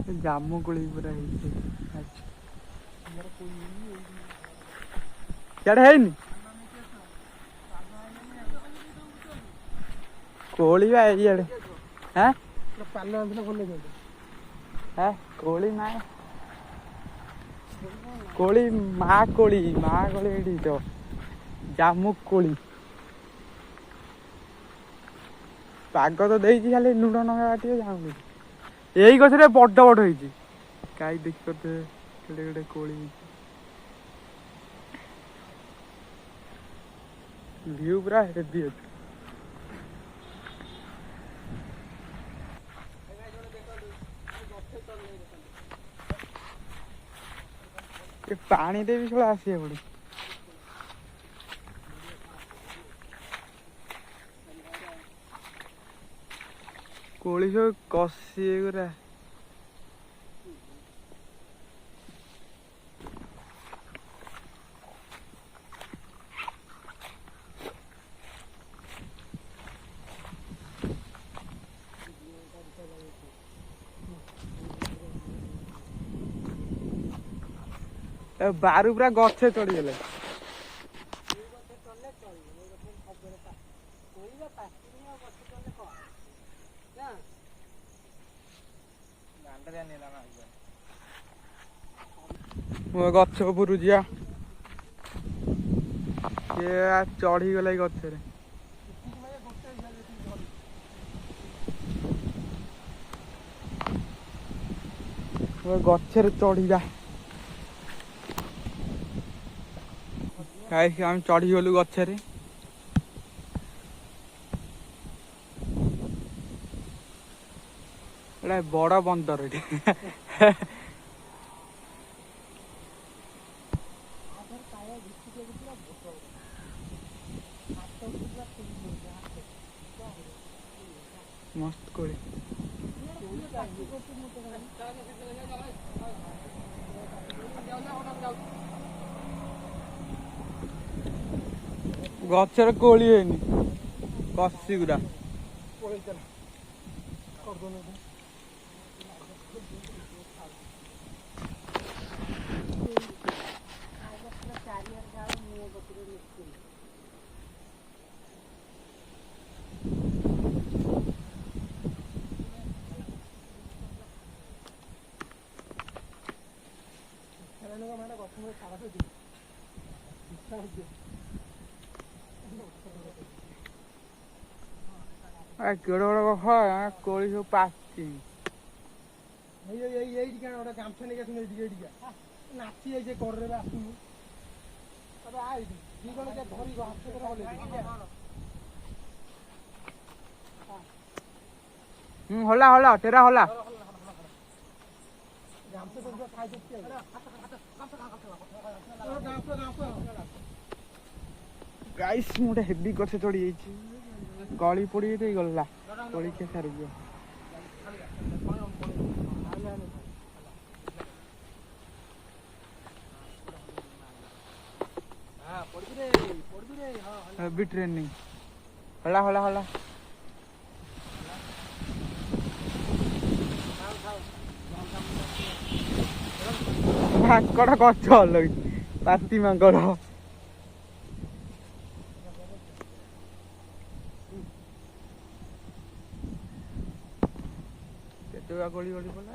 जामु कोली पूरा क्या है नी कोली बा ये हैं पाले अंदर बोले हैं कोली ना कोली माँ कोली एडी तो जामु कोली पाग तो देइछि खाली लुण नगा बाटी जामु यही गछ रे बड़ बड़ होइछि काई देख करते केडे केडे कोली व्यू पूरा हेवी अछि ये पानी दे भी थोड़ा आसी पड़ी कोली सब कसी गुरा बारू पूरा गछे चढ़ी गले गछ उपरू जा चढ़ी गला गछे गछे चढ़ा हम चढ़ी गलु गछे बड़ बंदर मस्त कोली गचर कोली कसी गुरा केड़ बड़ कख कोली सब पाची गामछा नहीं नाची जाइए कर हला हला तेरा हला गाइस मोटे हेवी गछ चढ़ी जाइए गली पड़ी गला गली के सारी हेवी ट्रेनिंग हला हला हला माकड़ गछ लगी पाती माकड़ गली गली पड़ा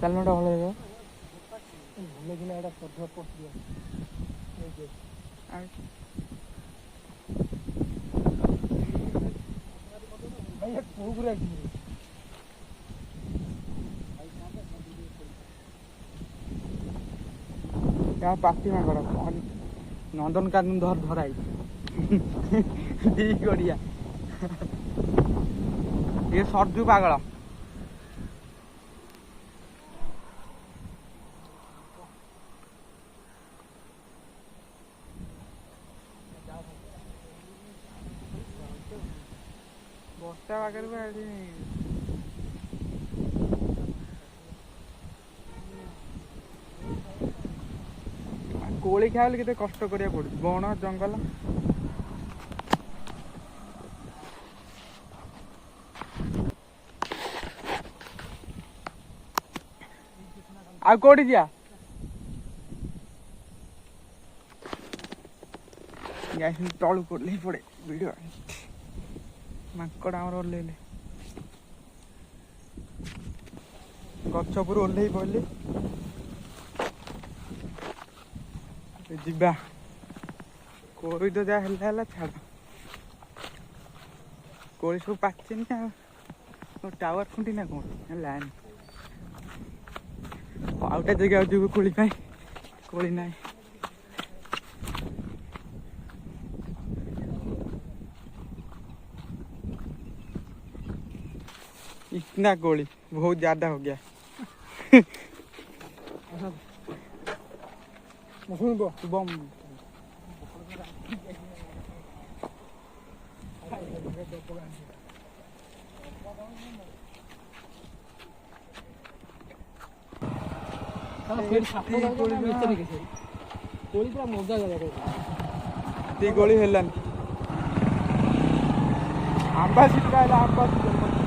चलना भल पाती माकड़ नंदनकानन धराई गड़िया ये सरजू पागल बस्ता पाखे कोली खाइले केते कष्ट करिया पड़ुଛି बण जंगल आ कोड़ी जा गैस तलू कोल्हे पड़े वीडियो माकड़ आमर ओल्हेले गछ पर ओल्हे पड़े जीवा कोई तो जा है छाड़ कोई सब पाचे टावर खुंटी ना कौन लाइन आउटा जगह जो कोली पाई कोली ना इतना कोली बहुत ज्यादा हो गया बम गोली हेलानी आंबा सीट आंबा